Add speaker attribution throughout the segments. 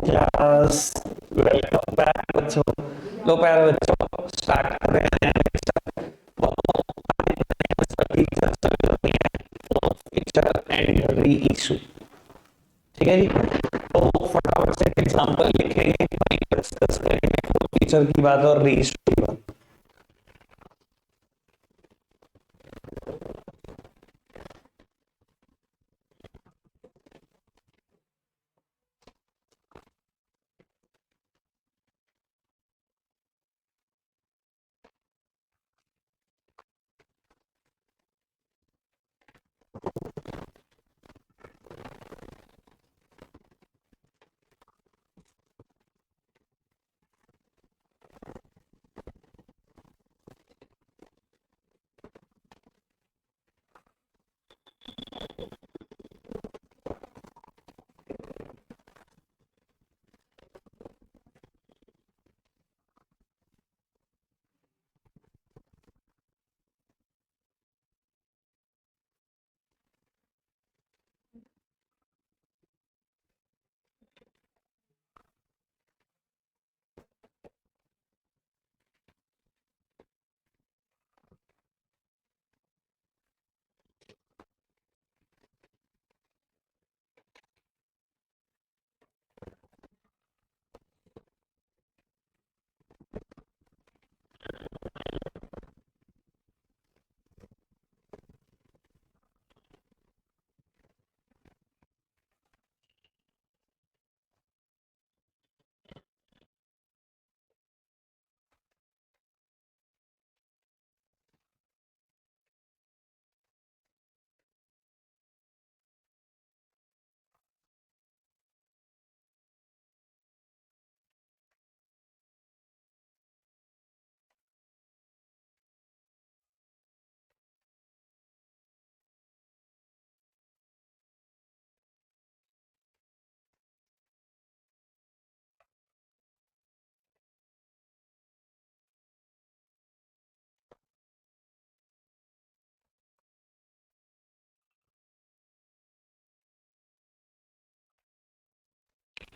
Speaker 1: Class, welcome back बच्चों। लो प्यारे बच्चों, स्टार्ट कर रहे हैं नया lecture. Teacher feature and re issue. ठीक है जी, तो फटाफट से एग्जांपल लिखेंगे, डिस्कस करेंगे फीचर की बात और री इशू की बात।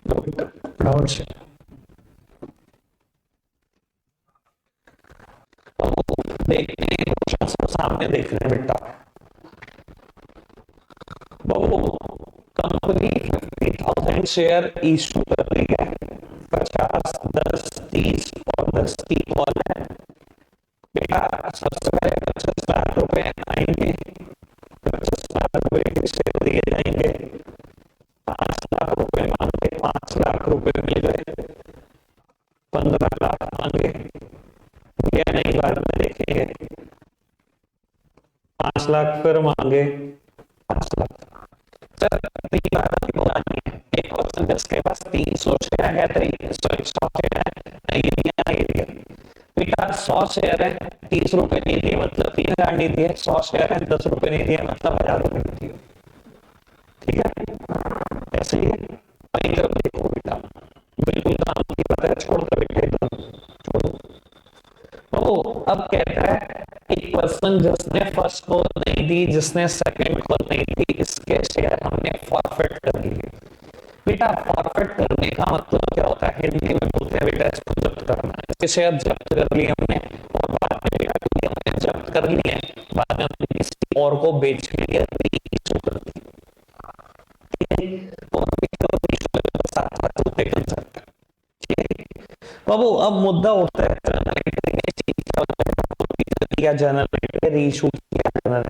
Speaker 1: फटाफट से देखते हैं, क्वेश्चंस को सामने देख रहे हैं बेटा। वो कंपनी 50,000 शेयर इशू कर रही है, 50, 10, 30 और 10 की कॉल है। बेटा सबसे पहले 25 लाख रुपए आएंगे, 25 लाख रुपए के शेयर दिए जाएंगे, 5 लाख रुपए मांगे, 5 लाख रुपए मिल गए, 15 लाख मांगे या नहीं, बाद में देखेंगे। 5 लाख फिर मांगे, 5 लाख। सर तीन बार की बोलानी है, एक पर्सन जिसके पास 300 शेयर है, 100 शेयर है, ये दिया बेटा 100 शेयर है, 30 रुपए नहीं दिए मतलब 3,000 नहीं दिए, 100 शेयर है, 10 रुपए नहीं दिए मतलब 1,000 रुपए नहीं दिए। ठीक है, ऐसे ही वहीं तरफ देखो बेटा, बिल्कुल काम की बात है, छोड़ दो बेटा एकदम छोड़ो। तो अब कहता है एक पर्सन जिसने फर्स्ट कॉल नहीं दी, जिसने सेकंड कॉल नहीं दी, इसके शेयर हमने फॉरफिट कर लिए। बेटा फॉरफिट करने का मतलब क्या होता है, हिंदी में बोलते हैं बेटा इसको जब्त करना। इसके शेयर जब्त कर लिए हमने और बाद में बेटा क्योंकि हमने जब्त कर लिए हैं, बाद में हमने किसी और को बेच के लिए इशू कर दी। बाबू अब मुद्दा उठता है जनरल रीशू किया जनरल।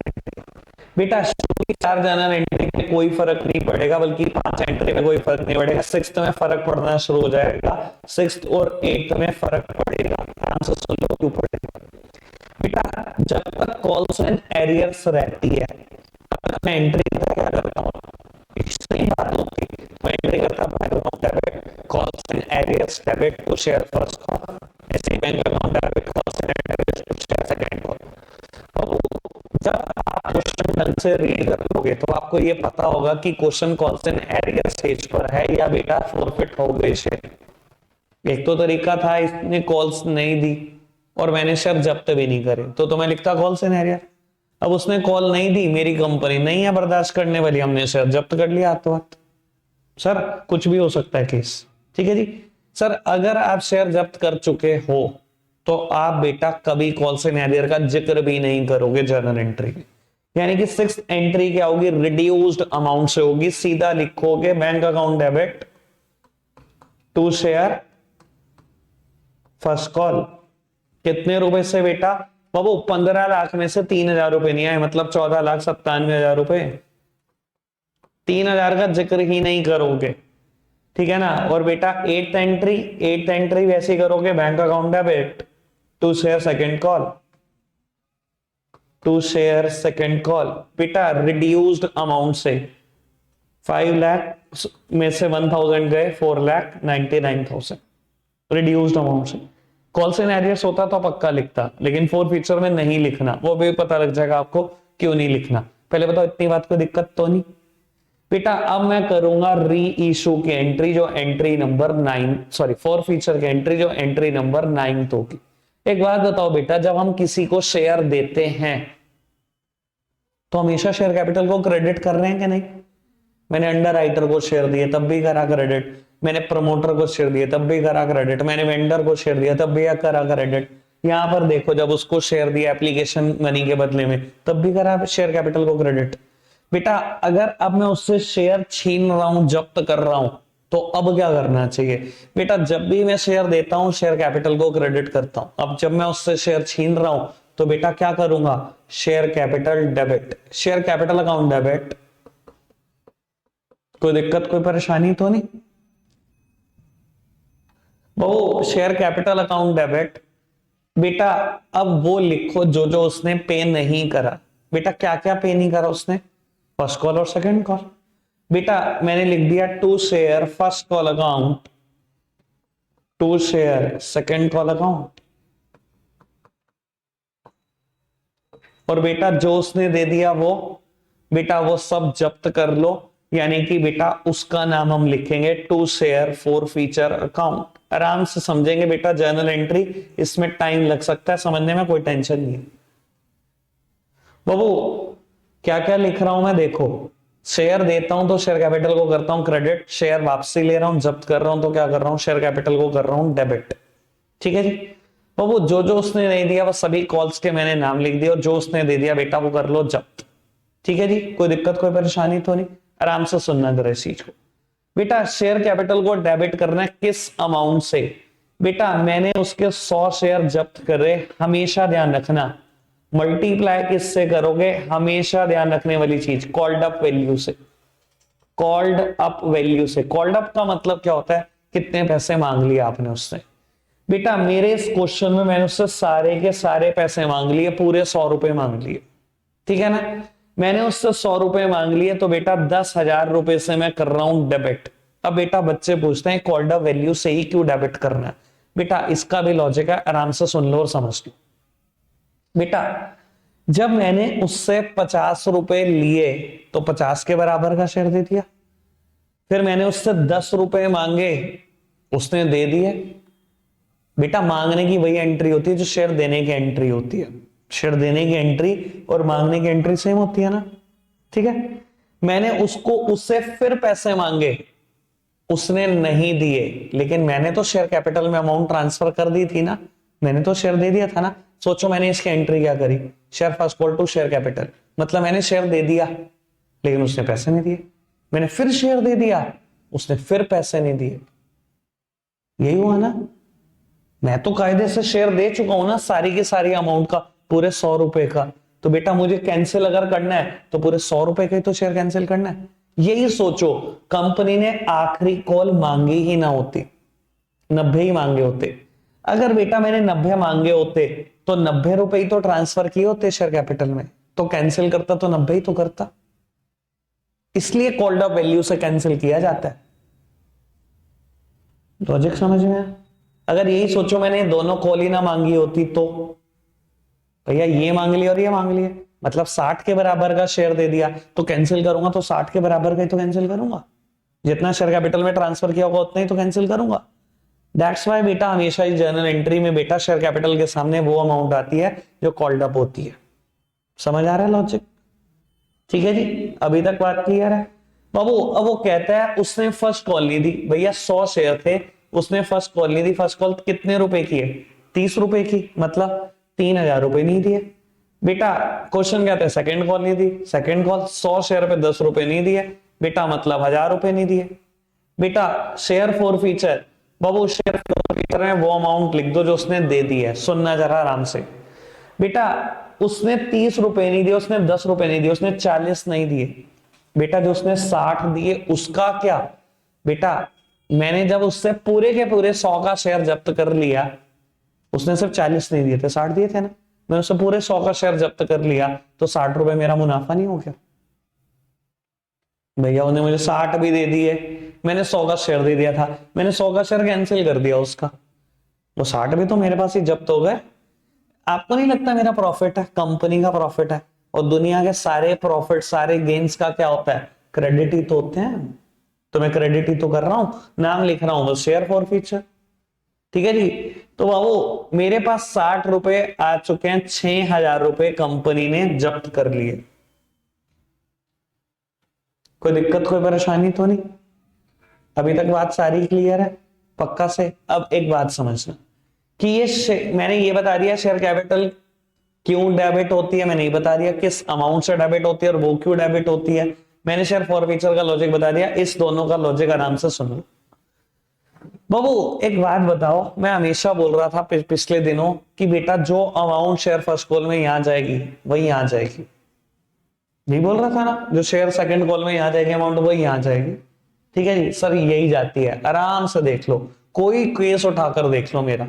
Speaker 1: बेटा की 4 जनरल एंट्री में कोई फर्क नहीं पड़ेगा, बल्कि 5 एंट्री में कोई फर्क नहीं पड़ेगा, 6th में फर्क पड़ना शुरू हो जाएगा, 6th और 8th में फर्क पड़ेगा। आंसर सुन लो क्यों पड़ेगा। बेटा जब तक कॉल्स एंड एरियर्स रहती है मैं एंट्री क्या करता हूँ, सेम बात होती है, मैं एंट्री करता हूँ debit calls and arrears debit to share first call, ऐसे bank account debit calls and arrears to share second call. जब आप क्वेश्चन ढंग से रीड करोगे तो आपको ये पता होगा कि question calls and arrear stage पर है या बेटा फॉरफिट हो गए शेयर। एक तो तरीका था इसने कॉल्स नहीं दी और मैंने शेयर जब्त भी नहीं करे, तो मैं लिखता कॉल्स एंड एरियर। अब उसने कॉल नहीं दी, मेरी कंपनी नहीं है बर्दाश्त करने वाली, हमने शेयर जब्त कर लिया हाथों हाथ। सर कुछ भी हो सकता है केस, ठीक है जी सर, अगर आप शेयर जब्त कर चुके हो तो आप बेटा कभी कॉल सिनेरियो का जिक्र भी नहीं करोगे जर्नल एंट्री में। यानी कि सिक्स एंट्री क्या होगी, रिड्यूस्ड अमाउंट से होगी, सीधा लिखोगे bank account debit to share first call. कितने रुपए से बेटा बाबू, 15 लाख में से 3,000 रुपए नहीं आए, मतलब 14,97,000 रुपए। 3,000 का जिक्र ही नहीं करोगे, ठीक है ना। और बेटा एट एंट्री वैसे करोगे, bank account debit to share second call, to share second call बेटा रिड्यूस्ड अमाउंट से 5 लाख में से 1,000 गए, 4,99,000 रिड्यूस्ड अमाउंट से। कॉल सिनेरियोस होता तो पक्का लिखता, लेकिन फोर फीचर में नहीं लिखना, वो भी पता लग जाएगा आपको क्यों नहीं लिखना। पहले बताओ इतनी बात को दिक्कत तो नहीं बेटा। अब मैं करूंगा री इशू की एंट्री, जो entry number 9 sorry four feature की एंट्री जो एंट्री नंबर 9 होगी। एक बात बताओ बेटा, जब हम किसी को शेयर देते हैं तो हमेशा शेयर कैपिटल को क्रेडिट कर रहे हैं कि नहीं। मैंने अंडर राइटर को शेयर दिए तब भी करा क्रेडिट, मैंने प्रमोटर को शेयर दिए तब भी करा क्रेडिट, मैंने वेंडर को शेयर दिया तब भी करा क्रेडिट। यहां पर देखो, जब उसको शेयर दिया एप्लीकेशन मनी के बदले में तब भी करा शेयर कैपिटल को क्रेडिट। बेटा अगर अब मैं उससे शेयर छीन रहा हूं, जब्त कर रहा हूं, तो अब क्या करना चाहिए बेटा। जब भी मैं शेयर देता हूं शेयर कैपिटल को क्रेडिट करता हूं, अब जब मैं उससे शेयर छीन रहा हूं तो बेटा क्या करूंगा, share capital debit, share capital account debit. कोई दिक्कत कोई परेशानी तो नहीं। वो शेयर कैपिटल अकाउंट डेबिट बेटा, अब वो लिखो जो जो उसने पे नहीं करा। बेटा क्या क्या पे नहीं करा उसने, फर्स्ट कॉल और सेकंड कॉल। बेटा मैंने लिख दिया to share first call account, to share second call account. और बेटा जो उसने दे दिया वो बेटा वो सब जब्त कर लो, यानी कि बेटा उसका नाम हम लिखेंगे to share forfeiture account. आराम से समझेंगे बेटा जर्नल एंट्री, इसमें टाइम लग सकता है समझने में, कोई टेंशन नहीं। बाबू क्या क्या लिख रहा हूं मैं, देखो शेयर देता हूं तो शेयर कैपिटल को करता हूं क्रेडिट, शेयर वापसी ले रहा हूं जब्त कर रहा हूं तो क्या कर रहा हूं, शेयर कैपिटल को कर रहा हूं डेबिट। ठीक है जी। बाबू जो जो उसने नहीं दिया वो सभी कॉल्स के मैंने नाम लिख दिया, और जो उसने दे दिया बेटा वो कर लो जब्त। ठीक है जी, कोई दिक्कत कोई परेशानी तो नहीं, आराम से सुनना जरा इस चीज को। बेटा शेयर कैपिटल को डेबिट करना है किस अमाउंट से, बेटा मैंने उसके 100 शेयर जब्त करे, हमेशा ध्यान रखना मल्टीप्लाई किससे करोगे, हमेशा ध्यान रखने वाली चीज कॉल्ड अप वैल्यू से, कॉल्ड अप वैल्यू से। कॉल्ड अप का मतलब क्या होता है, कितने पैसे मांग लिए आपने उससे। बेटा मेरे इस क्वेश्चन में मैंने उससे सारे के सारे पैसे मांग लिए, पूरे 100 रुपए मांग लिए, ठीक है ना। मैंने उससे 100 रुपए मांग लिए तो बेटा 10,000 रुपए से मैं कर रहा हूं डेबिट। अब बेटा बच्चे पूछते हैं कॉल्ड अप वैल्यू से ही क्यों डेबिट करना है, बेटा इसका भी लॉजिक है, आराम से सुन लो और समझ लो। बेटा जब मैंने उससे 50 रुपए लिए तो 50 के बराबर का शेयर दे दिया, फिर मैंने उससे 10 रुपए मांगे, उसने दे दिए। बेटा मांगने की वही एंट्री होती है जो शेयर देने की एंट्री होती है, शेयर देने की एंट्री और मांगने की एंट्री सेम होती है ना, ठीक है। मैंने उससे फिर पैसे मांगे, उसने नहीं दिए, लेकिन मैंने तो शेयर कैपिटल में अमाउंट ट्रांसफर कर दी थी ना, मैंने तो शेयर दे दिया था ना। सोचो मैंने इसकी एंट्री क्या करी, share first call to share capital, मतलब मैंने शेयर दे दिया लेकिन उसने पैसे नहीं दिए, मैंने फिर शेयर दे दिया, उसने फिर पैसे नहीं दिए, यही हुआ ना। मैं तो कायदे से शेयर दे चुका हूं ना सारी की सारी अमाउंट का, पूरे 100 रुपए का। तो बेटा मुझे कैंसिल अगर करना है तो पूरे 100 रुपए का ही तो शेयर कैंसिल करना है। यही सोचो कंपनी ने आखिरी कॉल मांगी ही ना होती, 90 ही मांगे होते। अगर बेटा मैंने 90 मांगे होते तो 90 रुपए ही तो ट्रांसफर किए होते शेयर कैपिटल में, तो कैंसिल करता तो 90 ही तो करता। इसलिए कॉल्ड अप वैल्यू से कैंसिल किया जाता है। लॉजिक समझ में आया? अगर यही सोचो मैंने दोनों कॉल ही ना मांगी होती तो भैया ये मांग लिया और ये मांग लिया, मतलब 60 के बराबर का शेयर दे दिया तो कैंसिल करूंगा तो 60 के बराबर का ही तो कैंसिल करूंगा, जितना शेयर कैपिटल में ट्रांसफर किया होगा उतना ही तो कैंसिल करूंगा। दैट्स वाई बेटा हमेशा इस जर्नल एंट्री में बेटा शेयर कैपिटल के सामने वो अमाउंट आती है जो कॉल्ड अप होती है। समझ आ रहा है लॉजिक? ठीक है जी, अभी तक बात क्लियर है। बाबू अब वो कहता है उसने फर्स्ट कॉल ली थी, भैया 100 शेयर थे, उसने फर्स्ट कॉल ली थी, फर्स्ट कॉल कितने रुपए की है, 30 रुपए की, मतलब 3,000 रुपए नहीं दिए। बेटा क्वेश्चन कहते हैं सेकंड कॉल नहीं दी, सेकंड कॉल 100 शेयर पे 10 रुपए नहीं दिए, बेटा मतलब 1,000 रुपए नहीं दिए। बेटा share for feature, Babu share for feature में वो अमाउंट लिख दो जो उसने दे दी है, सुनना जरा आराम से। बेटा उसने 30 रुपए नहीं दिए, उसने 10 रुपए नहीं दिए, उसने 40 नहीं दिए। बेटा जो उसने 60 दिए उसका क्या, बेटा मैंने जब उससे पूरे के पूरे 100 का शेयर जब्त कर लिया, उसने सिर्फ 40 नहीं दिए थे, 60 दिए थे ना, मैंने उससे पूरे 100 का शेयर जब्त कर लिया, तो 60 रुपए मेरा मुनाफा नहीं हो गया? भैया उन्हें मुझे 60 भी दे दिए, मैंने 100 का शेयर दे दिया था, मैंने 100 का शेयर कैंसिल कर दिया उसका, तो 60 भी तो मेरे पास ही जब्त हो गए। आपको नहीं लगता मेरा प्रॉफिट है, कंपनी का प्रॉफिट है? और दुनिया के सारे प्रॉफिट, सारे गेन्स का क्या होता है, क्रेडिट ही तो होते हैं। तो मैं क्रेडिट ही तो कर रहा हूं, नाम लिख रहा हूं बस शेयर फॉर फ्यूचर। ठीक है जी। तो बाबू मेरे पास 60 रुपए आ चुके हैं, 6,000 रुपए कंपनी ने जब्त कर लिए। कोई दिक्कत कोई परेशानी तो नहीं? अभी तक बात सारी क्लियर है पक्का से? अब एक बात समझना कि ये मैंने ये बता दिया शेयर कैपिटल क्यों डेबिट होती है, मैं नहीं बता दिया किस अमाउंट से डेबिट होती है और वो क्यों डेबिट होती है, मैंने शेयर फॉर फ्यूचर का लॉजिक बता दिया। इस दोनों का लॉजिक आराम से सुन लो। बाबू एक बात बताओ, मैं हमेशा बोल रहा था पिछले दिनों कि बेटा जो अमाउंट शेयर फर्स्ट कॉल में यहां जाएगी वही यहां जाएगी, नहीं बोल रहा था ना, जो शेयर सेकंड कॉल में यहां जाएगी अमाउंट वही यहां जाएगी। ठीक है जी सर, यही जाती है, आराम से देख लो, कोई केस उठाकर देख लो मेरा।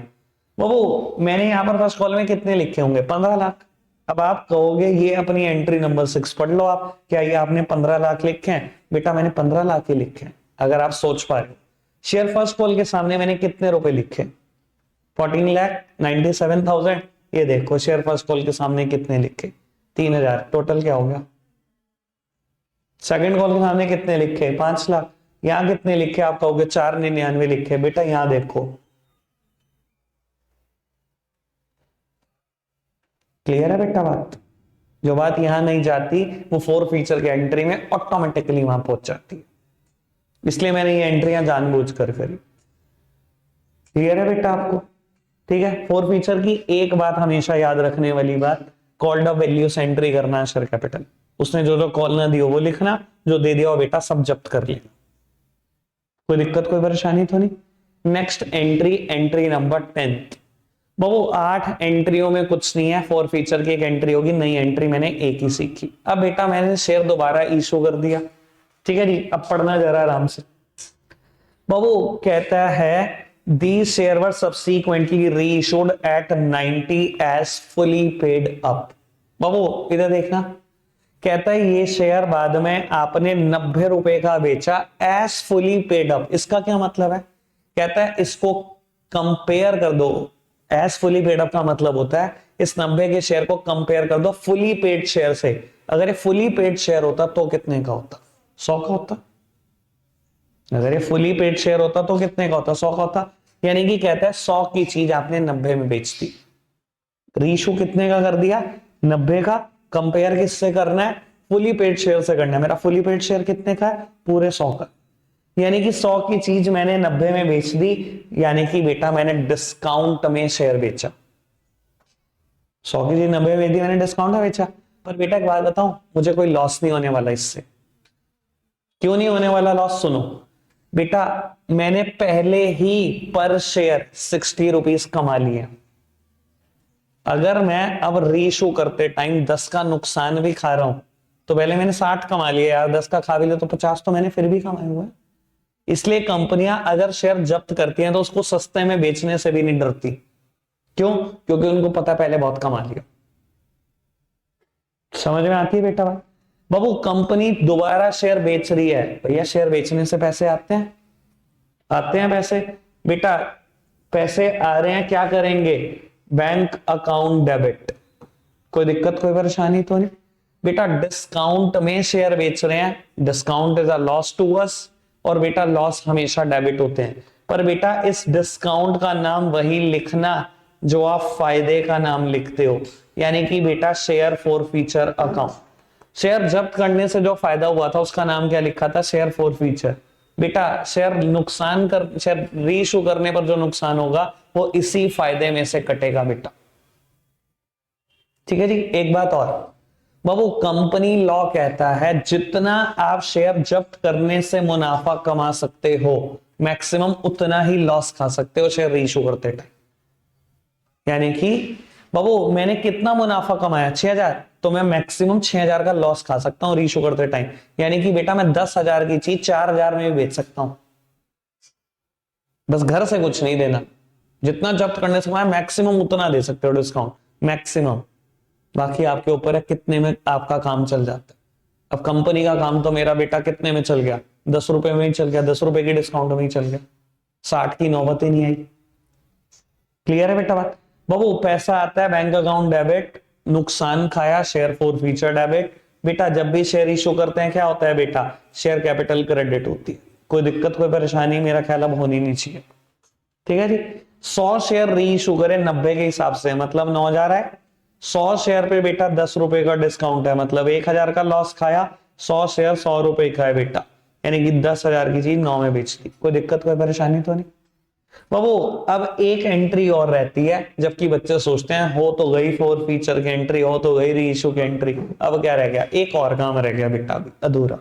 Speaker 1: बाबू मैंने यहां पर फर्स्ट कॉल में कितने लिखे होंगे, 15 लाख। अब आप कहोगे ये अपनी एंट्री नंबर 6 पढ़ लो आप, क्या ये आपने 15 लाख लिखे हैं? बेटा मैंने 15 लाख ही लिखे हैं, अगर आप सोच पा रहे हो। शेयर फर्स्ट कॉल के सामने मैंने कितने रुपए लिखे, 14,97,000। ये देखो शेयर फर्स्ट कॉल के सामने कितने लिखे, 3,000। टोटल क्या हो गया? सेकंड कॉल के सामने कितने लिखे, 5 लाख। यहां कितने लिखे? आप कहोगे 4,99 लिखे। बेटा यहां देखो, क्लियर है बेटा बात? जो बात यहां नहीं जाती वो फोर फीचर के एंट्री में ऑटोमेटिकली वहां पहुंच जाती है, इसलिए मैंने ये एंट्रियां जानबूझकर करी। क्लियर है बेटा आपको? ठीक है। फोर फीचर की एक बात हमेशा याद रखने वाली बात, कॉल्ड अप वैल्यूज एंट्री करना है शेयर कैपिटल। उसने जो जो कॉल ना दी वो लिखना, जो दे दिया वो बेटा सब जब्त कर लेना। कोई दिक्कत कोई परेशानी तो नहीं? Next entry, entry number 10। बाबू 8 एंट्रियों में कुछ नहीं है, फोर फीचर की एक एंट्री होगी, नई एंट्री मैंने एक ही सीखी। अब बेटा मैंने शेयर दोबारा इशू कर दिया। ठीक है जी, अब पढ़ना जरा आराम से। बाबू कहता है these share were subsequently reissued at 90 as fully paid up। बाबू इधर देखना, कहता है ये शेयर बाद में आपने 90 रुपए का बेचा एस फुली पेड अप। इसका क्या मतलब है? कहता है इसको कंपेयर कर दो, एस फुली पेड अप का मतलब होता है इस 90 के शेयर को कंपेयर कर दो फुली पेड शेयर से। अगर ये फुली पेड शेयर होता तो कितने का होता? 100 का होता। अगर ये फुली पेड शेयर होता तो कितने का होता? 100 का होता। यानी कि कहता है 100 की चीज आपने 90 में बेच दी। रीशू कितने का कर दिया? 90 का। कंपेयर किससे करना है? फुली पेड शेयर से करना है। मेरा फुली पेड शेयर कितने का है? पूरे 100 का। यानी कि 100 की चीज मैंने 90 में बेच दी, यानी कि बेटा मैंने डिस्काउंट में शेयर बेचा। 100 की चीज 90 में दी, मैंने डिस्काउंट में बेचा। पर बेटा एक बात बताऊं, मुझे कोई लॉस नहीं होने वाला इससे। क्यों नहीं होने वाला लॉस? सुनो बेटा, मैंने पहले ही पर शेयर 60 रुपीज कमा लिए। अगर मैं अब रीशू करते टाइम 10 का नुकसान भी खा रहा हूं तो पहले मैंने 60 कमा लिया यार, 10 का खा भी लिया तो 50 तो मैंने फिर भी कमाए हुए। इसलिए कंपनियां अगर शेयर जब्त करती हैं तो उसको सस्ते में बेचने से भी नहीं डरती। क्यों? क्योंकि उनको पता पहले बहुत कमा लिया। समझ में आती है बेटा बात? बाबू कंपनी दोबारा शेयर बेच रही है, भैया शेयर बेचने से पैसे आते हैं, आते हैं पैसे। बेटा पैसे आ रहे हैं, क्या करेंगे? Bank account debit. कोई दिक्कत कोई परेशानी तो नहीं? बेटा डिस्काउंट में शेयर बेच रहे हैं, discount is a loss to us, और बेटा लॉस हमेशा डेबिट होते हैं। पर बेटा इस डिस्काउंट का नाम वही लिखना जो आप फायदे का नाम लिखते हो, यानी कि बेटा share for future account. Share जब्त करने से जो फायदा हुआ था उसका नाम क्या लिखा था? Share for future. बेटा शेयर री इशू करने पर जो नुकसान होगा वो इसी फायदे में से कटेगा बेटा। ठीक है जी। एक बात और बाबू, कंपनी लॉ कहता है जितना आप शेयर जब्त करने से मुनाफा कमा सकते हो मैक्सिमम उतना ही लॉस खा सकते हो शेयर री इशू करते टाइम। यानी कि बाबू मैंने कितना मुनाफा कमाया 6,000, तो मैं मैक्सिमम 6,000 का लॉस खा सकता हूं रीइशू करते टाइम। यानी कि बेटा मैं 10,000 की चीज 4,000 में भी बेच सकता हूं, बस घर से कुछ नहीं देना। जितना जब्त करने से मैक्सिमम उतना दे सकते हो डिस्काउंट, मैक्सिमम। बाकी आपके ऊपर है कितने में आपका काम चल जाता है। अब कंपनी का काम तो मेरा बेटा कितने में चल गया? 10 रुपए में ही चल गया, 10 रुपए की डिस्काउंट में ही चल गया, 60 की नौबत ही नहीं आई। क्लियर है बेटा बात? बाबू पैसा आता है बैंक अकाउंट डेबिट, नुकसान खाया शेयर फॉर फ्यूचर डेबिट। बेटा जब भी शेयर इशू करते हैं क्या होता है बेटा? शेयर कैपिटल क्रेडिट होती है। कोई दिक्कत कोई परेशानी मेरा ख्याल अब होनी नहीं चाहिए। ठीक है जी। 100 शेयर री इशू करें 90 के हिसाब से, मतलब 9,000 है। 100 शेयर पे बेटा 10 रुपए का डिस्काउंट है, मतलब 1,000 का लॉस खाया। 100 शेयर 100 रुपए खाए बेटा, यानी कि 10,000 की चीज 9 में बेच दी। कोई दिक्कत कोई परेशानी तो नहीं बाबू? अब एक एंट्री और रहती है, जबकि बच्चे सोचते हैं हो तो गई फोर फीचर की एंट्री, हो तो गई री इशू की एंट्री, अब क्या रह गया? एक और काम रह गया बेटा अभी अधूरा।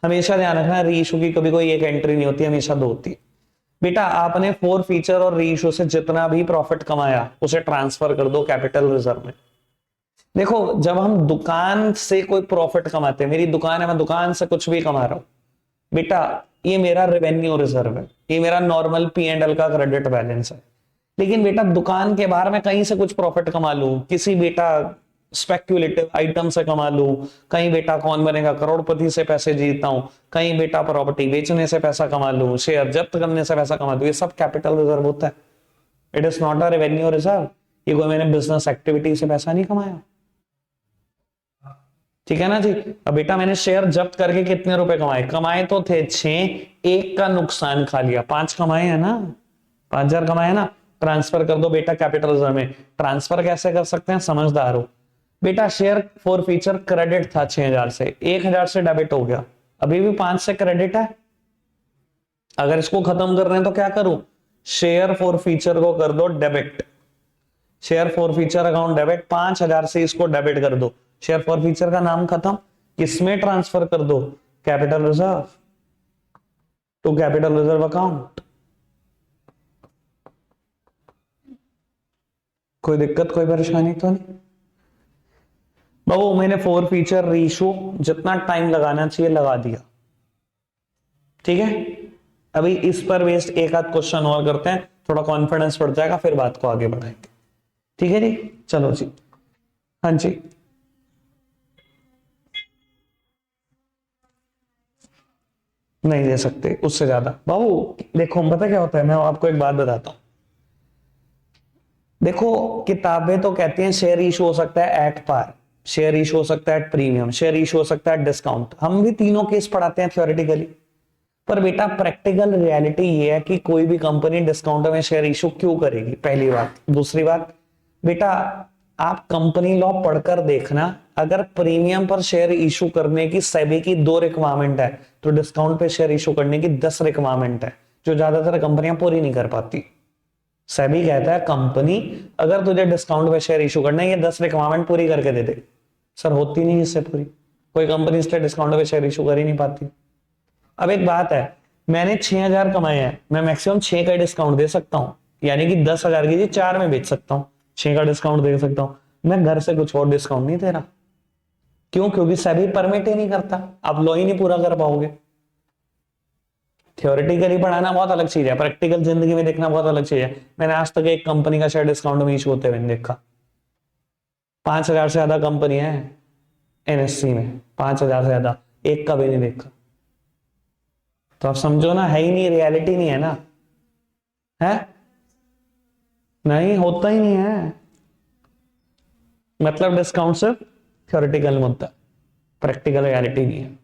Speaker 1: हमेशा ध्यान रखना री इशू की कभी कोई एक एंट्री नहीं होती, हमेशा दो होती है। बेटा आपने फोर फीचर और री इशू से जितना भी प्रॉफिट कमाया उसे ट्रांसफर कर दो कैपिटल रिजर्व में। देखो जब हम दुकान से कोई प्रॉफिट कमाते हैं, मेरी दुकान है, मैं दुकान से कुछ भी कमा रहा हूं बेटा, ये मेरा रेवेन्यू रिजर्व है, ये मेरा नॉर्मल P&L का क्रेडिट बैलेंस है। लेकिन बेटा दुकान के बाहर मैं कहीं से कुछ प्रॉफिट कमा लूं, किसी बेटा स्पेक्युलेटिव आइटम से कमा लूं, कहीं बेटा कौन बनेगा करोड़पति से पैसे जीतता हूं, कहीं बेटा प्रॉपर्टी बेचने से पैसा कमा लूं, शेयर जब्त करने से पैसा कमा लूं, ये सब कैपिटल रिजर्व होता है। It is not a revenue reserve. ये कोई मैंने बिजनेस एक्टिविटी से पैसा नहीं कमाया। ठीक है ना जी। अब बेटा मैंने शेयर जब्त करके कितने रुपए कमाए? कमाए तो थे 6, एक का नुकसान खा लिया, 5 कमाए हैं ना, 5,000 कमाए ना। ट्रांसफर कर दो बेटा कैपिटल रिजर्व में। ट्रांसफर कैसे कर सकते हैं? समझदार हो बेटा। शेयर फॉर फ्यूचर क्रेडिट था 6,000 से, 1,000 से डेबिट हो गया, अभी भी 5 से क्रेडिट है। अगर इसको खत्म कर रहे हैं तो क्या करूं? शेयर फॉर फ्यूचर को कर दो debit, share for future account debit, 5,000 से इसको डेबिट कर दो। शेयर फॉर फ्यूचर का नाम खत्म, किसमें ट्रांसफर कर दो? Capital reserve to capital reserve account. कोई दिक्कत कोई परेशानी तो नहीं बाबू? मैंने फॉर फ्यूचर रीइशू जितना टाइम लगाना चाहिए लगा दिया। ठीक है। अभी इस पर बेस्ड एक आध क्वेश्चन और करते हैं, थोड़ा कॉन्फिडेंस बढ़ जाएगा, फिर बात को आगे बढ़ाएंगे। ठीक है जी। चलो जी। हाँ जी। नहीं दे सकते उससे ज्यादा बाबू। देखो पता क्या होता है, मैं आपको एक बात बताता हूं। देखो किताबें तो कहती हैं शेयर इशू हो सकता है एट पार, शेयर इशू हो सकता है एट प्रीमियम, शेयर इशू हो सकता है डिस्काउंट। हम भी तीनों केस पढ़ाते हैं थ्योरेटिकली, पर बेटा प्रैक्टिकल रियलिटी ये है कि कोई भी कंपनी डिस्काउंट में शेयर इशू क्यों करेगी, पहली बात। दूसरी बात बेटा आप कंपनी लॉ पढ़कर देखना, अगर प्रीमियम पर शेयर इशू करने की सेबी की 2 रिक्वायरमेंट है तो डिस्काउंट पे शेयर इशू करने की 10 रिक्वायरमेंट है, जो ज्यादातर कंपनियां पूरी नहीं कर पाती। सेबी कहता है कंपनी अगर तुझे डिस्काउंट पे शेयर इशू करना है ये 10 रिक्वायरमेंट पूरी करके दे दे। सर होती नहीं इससे पूरी, कोई कंपनी इसलिए डिस्काउंट पे शेयर इशू कर ही नहीं पाती। अब एक बात है, मैंने 6,000 कमाए हैं, मैं मैक्सिमम 6 का डिस्काउंट दे सकता हूं, यानी कि 10,000 की 4 में बेच सकता हूं, 6 का डिस्काउंट दे सकता हूं। मैं घर से कुछ और डिस्काउंट नहीं दे रहा। क्यों? क्योंकि सेबी परमिट ही नहीं करता, आप लॉ ही नहीं पूरा कर पाओगे। थ्योरेटिकली पढ़ाना बहुत अलग चीज है, प्रैक्टिकल जिंदगी में देखना बहुत अलग चीज है। मैंने आज तक एक कंपनी का शेयर डिस्काउंट में इशू होते हुए देखा। 5,000 से ज्यादा कंपनी है एनएससी में, 5,000 से ज्यादा, एक का भी नहीं देखा। तो आप समझो ना, है ही नहीं, रियलिटी नहीं है ना, है नहीं, होता ही नहीं है। मतलब डिस्काउंट सिर्फ थ्योरेटिकल मुद्दा, प्रैक्टिकल रियलिटी नहीं है।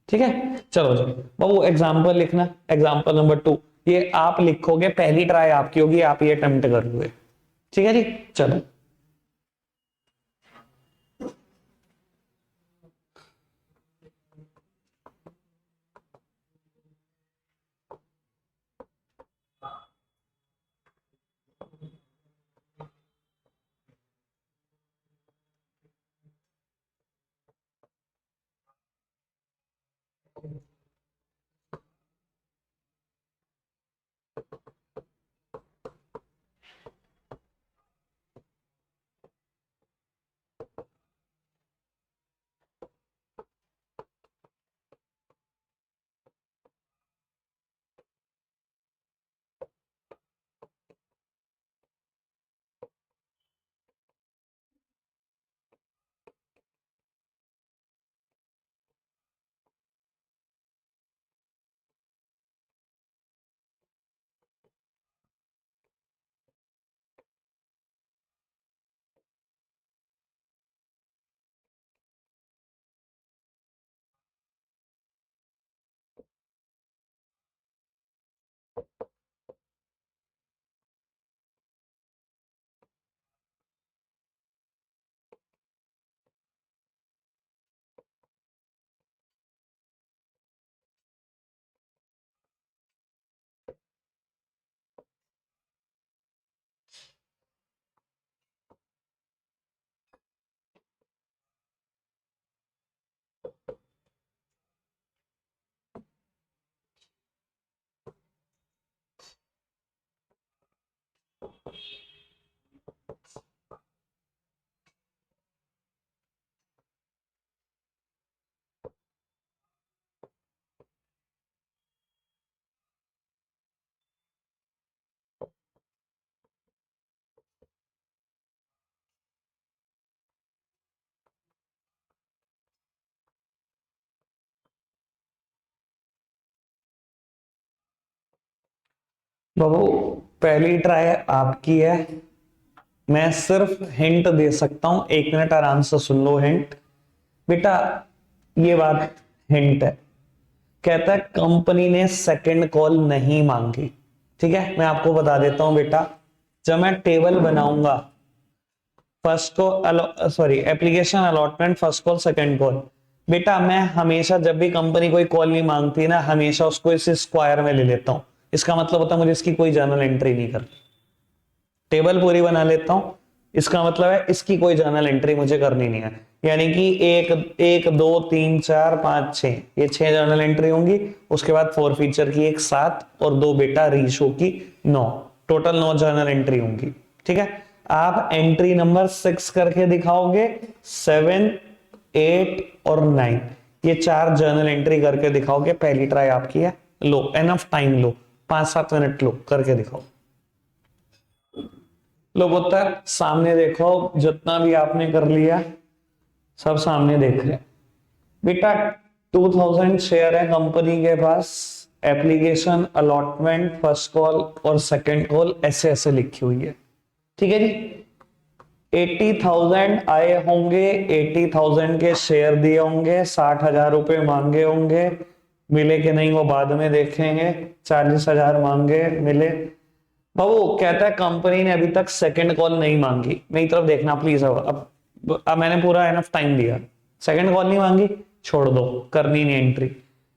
Speaker 1: ठीक है। चलो जी बाबू एग्जाम्पल लिखना, एग्जाम्पल नंबर 2, ये आप लिखोगे, पहली ट्राई आपकी होगी, आप ये अटेम्प्ट कर लोगे। ठीक है जी। चलो बाबू पहली ट्राई आपकी है, मैं सिर्फ हिंट दे सकता हूं, 1 मिनट आराम से सुन लो हिंट। बेटा ये बात हिंट है, कहता है कंपनी ने सेकंड कॉल नहीं मांगी। ठीक है, मैं आपको बता देता हूं बेटा, जब मैं टेबल बनाऊंगा फर्स्ट को sorry application allotment first call second call, बेटा मैं हमेशा जब भी कंपनी कोई कॉल नहीं मांगती ना, हमेशा उसको इस स्क्वायर में ले लेता हूं। इसका मतलब होता है मुझे इसकी कोई जर्नल एंट्री नहीं करनी, टेबल पूरी बना लेता हूं। इसका मतलब है इसकी कोई जर्नल एंट्री मुझे करनी नहीं है, यानी कि एक दो तीन चार पांच छह, ये 6 जर्नल एंट्री होंगी। उसके बाद 4 फीचर की एक 7 और 2 बेटा रीशो की 9, टोटल 9 जर्नल एंट्री होंगी। ठीक है, आप एंट्री नंबर 6 करके दिखाओगे, 7, 8 और 9, ये 4 जर्नल एंट्री करके दिखाओगे। पहली ट्राई आपकी है, लो एनफ टाइम लो, 5-7 मिनट लो, करके दिखाओ। लोग उत्तर सामने देखो, जितना भी आपने कर लिया सब सामने देख रहे हैं। बेटा 2000 शेयर है कंपनी के पास, एप्लीकेशन अलॉटमेंट फर्स्ट कॉल और सेकंड कॉल ऐसे ऐसे लिखी हुई है। ठीक है जी, 80,000 आए होंगे, 80,000 के शेयर दिए होंगे, 60,000 रुपए मांगे होंगे, मिले कि नहीं वो बाद में देखेंगे। 40,000 मांगे, मिले। बाबू कहता है कंपनी ने अभी तक सेकंड कॉल नहीं मांगी, मेरी तरफ देखना प्लीज। अब मैंने पूरा एनफ टाइम दिया, सेकंड कॉल नहीं मांगी, छोड़ दो, करनी नहीं एंट्री।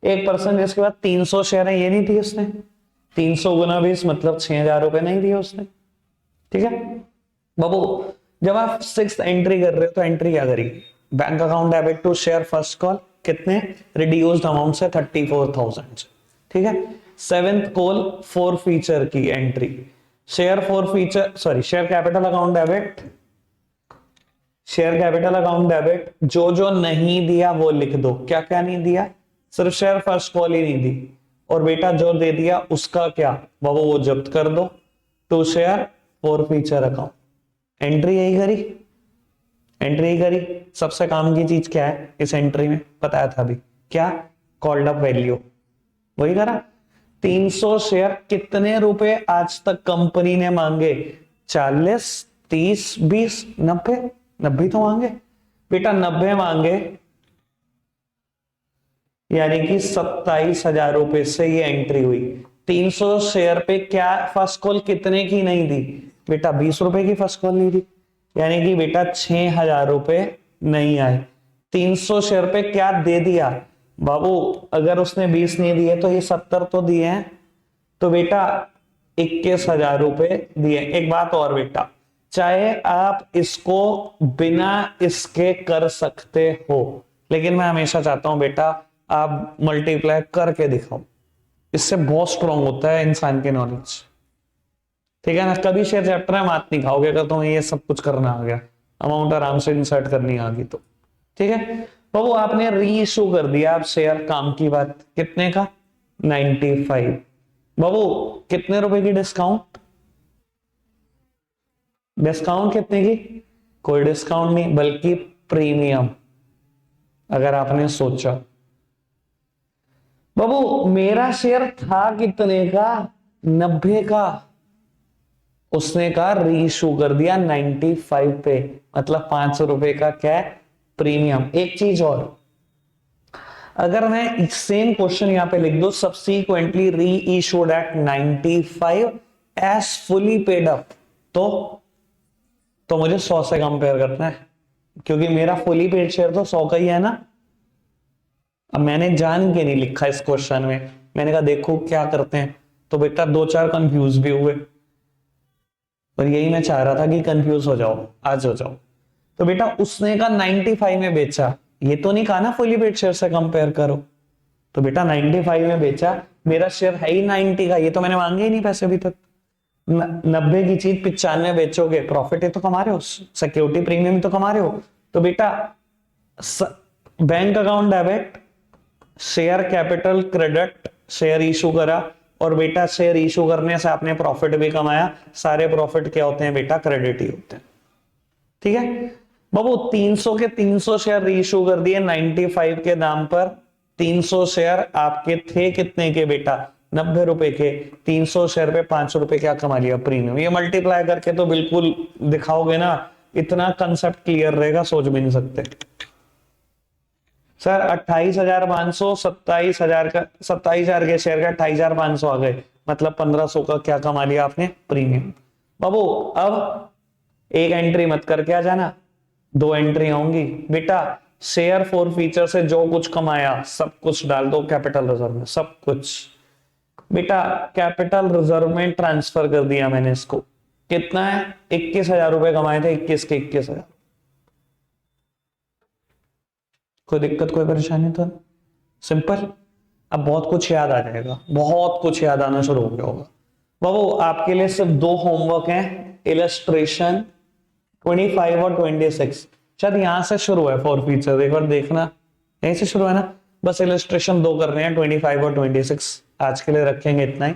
Speaker 1: एक पर्सन जिसके बाद 300 शेयर है, ये नहीं थी उसने, 300 गुना 20 मतलब 6,000 रुपए नहीं दिए उसने। ठीक है बाबू, जब आप 6th एंट्री कर रहे हो तो एंट्री क्या करी, bank account debit to share first call, कितने रिड्यूस्ड अमाउंट से 34,000। ठीक है, 7th कॉल 4 फीचर की एंट्री, शेयर 4 फीचर sorry share capital account debit, share capital account debit, जो जो नहीं दिया वो लिख दो। क्या क्या नहीं दिया, सिर्फ शेयर फर्स्ट कॉल ही नहीं दी, और बेटा जो दे दिया उसका क्या बाबू वो जब्त कर दो। टू शेयर 4 फीचर अकाउंट, एंट्री यही करी, एंट्री यही करी। सबसे काम की चीज क्या है इस एंट्री में, बताया था अभी, क्या कॉल्ड अप वैल्यू, वही करा। 300 शेयर कितने रुपए आज तक कंपनी ने मांगे, 40, 30, 20, 90, 90 तो मांगे बेटा, 90 मांगे, यानी कि 27,000 रुपए से ये एंट्री हुई। 300 शेयर पे क्या फर्स्ट कॉल कितने की नहीं दी बेटा, 20 रुपए की फर्स्ट कॉल नहीं दी, यानी कि बेटा 6,000 रुपए नहीं आए। 300 शेयर पे क्या दे दिया बाबू, अगर उसने 20 नहीं दिए तो ये 70 तो दिए हैं, तो बेटा 21,000 रुपए दिए। एक बात और बेटा, चाहे आप इसको बिना इसके कर सकते हो, लेकिन मैं हमेशा चाहता हूं बेटा आप मल्टीप्लाई करके दिखाओ, इससे बहुत स्ट्रांग होता है इंसान के नॉलेज। ठीक है ना, कभी शेयर चैप्टर में मात नहीं खाओगे अगर तुम्हें ये सब कुछ करना आ गया, अमाउंट आराम से इंसर्ट करनी आ गई तो। ठीक है बाबू, आपने री इशू कर दिया आप शेयर, काम की बात, कितने का 95। बाबू कितने रुपए की डिस्काउंट, डिस्काउंट कितने की, कोई डिस्काउंट नहीं बल्कि प्रीमियम। अगर आपने सोचा बाबू मेरा शेयर था कितने का 90 का, उसने कहा री इशू कर दिया 95 पे, मतलब 500 रुपए का क्या है प्रीमियम। एक चीज और, अगर मैं सेम क्वेश्चन यहां पे लिख दो subsequently reissued at 95 as fully paid up, तो मुझे 100 से कंपेयर करना है, क्योंकि मेरा फुली पेड शेयर तो 100 का ही है ना। अब मैंने जान के नहीं लिखा इस क्वेश्चन में, मैंने कहा देखो क्या करते हैं, तो बेटा 2-4 कंफ्यूज भी हुए, और यही मैं चाह रहा था कि कंफ्यूज हो जाओ, आज हो जाओ। तो बेटा उसने का 95 में बेचा, ये तो नहीं कहा ना फुली पेड शेयर से कंपेयर करो, तो बेटा 95 में बेचा, मेरा शेयर है ही 90 का, ये तो मैंने मांगे ही नहीं पैसे अभी तक। 90 की चीज 95 बेचोगे, प्रॉफिट ही तो कमा रहे हो, सिक्योरिटी प्रीमियम तो कमा रहे हो। तो बेटा bank account debit, share capital credit, share issue करा, और बेटा शेयर इशू करने से आपने प्रॉफिट भी कमाया, सारे प्रॉफिट क्या होते हैं बेटा क्रेडिट ही होते हैं। ठीक है बाबू 300 के 300 शेयर रीइशू कर दिए 95 के दाम पर, 300 शेयर आपके थे कितने के बेटा 90 रुपए के, 300 शेयर पे 500 रुपए क्या कमा लिया प्रीमियम। ये मल्टीप्लाई करके तो बिल्कुल दिखाओगे ना, इतना कंसेप्ट क्लियर रहेगा सोच भी नहीं सकते। सर 28,500, 27,000 का, 27,000 के शेयर का 28,500 आ गए, मतलब 1,500 का क्या कमा लिया आपने प्रीमियम। बाबू अब एक एंट्री मत करके आ जाना, 2 एंट्री होंगी बेटा। शेयर फॉर फीचर से जो कुछ कमाया सब कुछ डाल दो कैपिटल रिजर्व में, सब कुछ बेटा कैपिटल रिजर्व में ट्रांसफर कर दिया मैंने इसको। कितना है 21,000 रुपए कमाए थे, 21 के 21,000। कोई दिक्कत कोई परेशानी तो सिंपल। अब बहुत कुछ याद आ जाएगा, बहुत कुछ याद आना शुरू हो गया होगा। बाबू आपके लिए सिर्फ 2 होमवर्क हैं, इलस्ट्रेशन 25 और 26। शायद यहां से शुरू है फॉर फीचर, एक बार देखना यहीं से शुरू है ना। बस इलस्ट्रेशन 2 कर रहे हैं 25 और 26। आज के लिए रखेंगे इतना ही,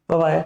Speaker 1: बाय बाय।